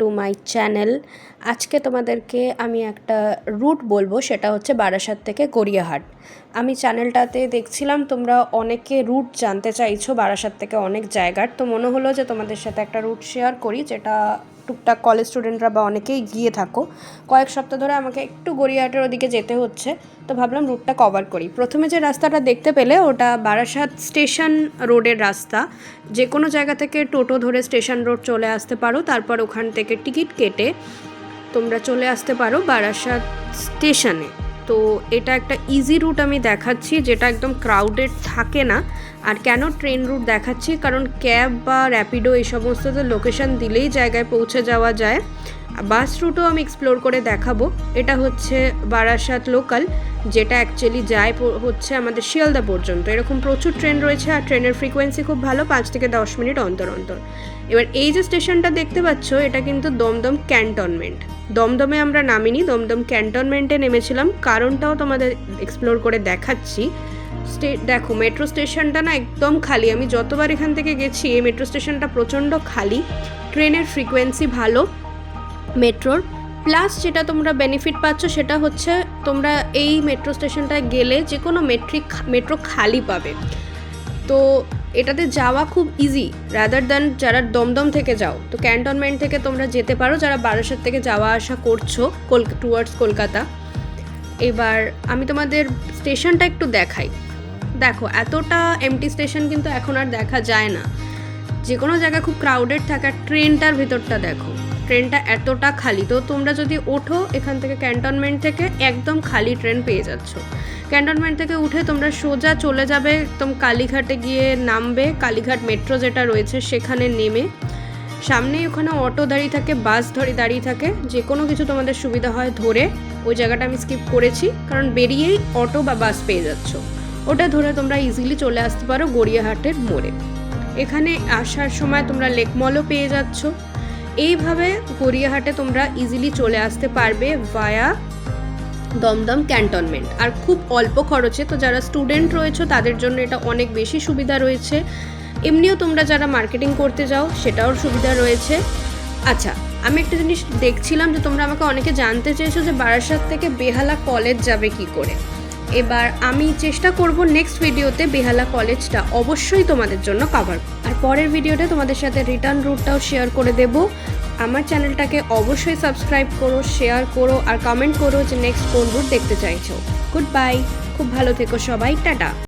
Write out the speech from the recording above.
To my channel. আজকে তোমাদেরকে আমি একটা রুট বলবো, সেটা হচ্ছে বারাসাত থেকে গড়িয়াহাট। আমি চ্যানেলটাতে দেখছিলাম তোমরা অনেকে রুট জানতে চাইছো বারাসাত থেকে অনেক জায়গার, তো মনে হলো যে তোমাদের সাথে একটা রুট শেয়ার করি, যেটা টুকটাক কলেজ স্টুডেন্টরা বা অনেকেই গিয়ে থাকো। কয়েক সপ্তাহ ধরে আমাকে একটু গড়িয়াহাটের ওদিকে যেতে হচ্ছে, তো ভাবলাম রুটটা কভার করি। প্রথমে যে রাস্তাটা দেখতে পেলে ওটা বারাসাত স্টেশন রোডের রাস্তা। যে কোনো জায়গা থেকে টোটো ধরে স্টেশন রোড চলে আসতে পারো, তারপর ওখান থেকে টিকিট কেটে তোমরা চলে আসতে পারো বারাসাত স্টেশনে। তো এটা একটা ইজি রুট আমি দেখাচ্ছি, যেটা একদম ক্রাউডেড থাকে না। আর কেন ট্রেন রুট দেখাচ্ছি, কারণ ক্যাব বা র্যাপিডো এই সমস্ততে লোকেশন দিলেই জায়গায় পৌঁছে যাওয়া যায়। বাস রুটও আমি এক্সপ্লোর করে দেখাবো। এটা হচ্ছে বারাসাত লোকাল, যেটা অ্যাকচুয়ালি যায় হচ্ছে আমাদের শিয়ালদা পর্যন্ত। এরকম প্রচুর ট্রেন রয়েছে, আর ট্রেনের ফ্রিকোয়েন্সি খুব ভালো, 5 থেকে 10 মিনিট অন্তর অন্তর। এবার এই যে স্টেশনটা দেখতে পাচ্ছ, এটা কিন্তু দমদম ক্যান্টনমেন্ট। দমদমে আমরা নামিনি, দমদম ক্যান্টনমেন্টে নেমেছিলাম। কারণটাও তোমাদের এক্সপ্লোর করে দেখাচ্ছি। দেখো মেট্রো স্টেশনটা না একদম খালি। আমি যতবার এখান থেকে গেছি এই মেট্রো স্টেশনটা প্রচণ্ড খালি। ট্রেনের ফ্রিকোয়েন্সি ভালো মেট্রোর। প্লাস যেটা তোমরা বেনিফিট পাচ্ছ সেটা হচ্ছে তোমরা এই মেট্রো স্টেশনটায় গেলে যে কোনো মেট্রো খালি পাবে। তো এটাতে যাওয়া খুব ইজি, রাদার দ্যান যারা দমদম থেকে যাও তো ক্যান্টনমেন্ট থেকে তোমরা যেতে পারো, যারা বারাসাত থেকে যাওয়া আসা করছো টুয়ার্ডস কলকাতা। এবার আমি তোমাদের স্টেশনটা একটু দেখাই। দেখো এতটা এমটি স্টেশন কিন্তু এখন আর দেখা যায় না। যে কোনো জায়গায় খুব ক্রাউডেড থাকা। ট্রেনটার ভিতরটা দেখো, ট্রেনটা এতটা খালি। তো তোমরা যদি ওঠো এখান থেকে ক্যান্টনমেন্ট থেকে, একদম খালি ট্রেন পেয়ে যাচ্ছ। ক্যান্টনমেন্ট থেকে উঠে তোমরা সোজা চলে যাবে একদম কালীঘাটে গিয়ে নামবে। কালীঘাট মেট্রো যেটা রয়েছে সেখানে নেমে সামনেই ওখানে অটো দাঁড়িয়ে থাকে, বাস দাঁড়িয়ে থাকে। যে কোনো কিছু তোমাদের সুবিধা হয় ধরে, ওই জায়গাটা আমি স্কিপ করেছি কারণ বেরিয়েই অটো বা বাস পেয়ে যাচ্ছ। ওটা ধরে তোমরা ইজিলি চলে আসতে পারো গড়িয়াহাটের মোড়ে। এখানে আসার সময় তোমরা লেক মলও পেয়ে যাচ্ছ। এইভাবে গড়িয়াহাটে তোমরা ইজিলি চলে আসতে পারবে ভায়া দমদম ক্যান্টনমেন্ট, আর খুব অল্প খরচে। তো যারা স্টুডেন্ট রয়েছে তাদের জন্য এটা অনেক বেশি সুবিধা রয়েছে। এমনিও তোমরা যারা মার্কেটিং করতে যাও সেটাও সুবিধা রয়েছে। আচ্ছা, আমি একটা জিনিস দেখছিলাম যে তোমরা আমাকে অনেকে জানতে চেয়েছো যে বারাসাত থেকে বেহালা কলেজ যাবে কি করে। এবার আমি চেষ্টা করব নেক্সট ভিডিওতে বেহালা কলেজটা অবশ্যই তোমাদের জন্য কভার, আর পরের ভিডিওতে তোমাদের সাথে রিটার্ন রুটটাও শেয়ার করে দেব। আমার চ্যানেলটাকে অবশ্যই সাবস্ক্রাইব করো, শেয়ার করো, আর কমেন্ট করো যে নেক্সট কোন রুট দেখতে চাইছো। গুড বাই, খুব ভালো থেকো সবাই, টাটা।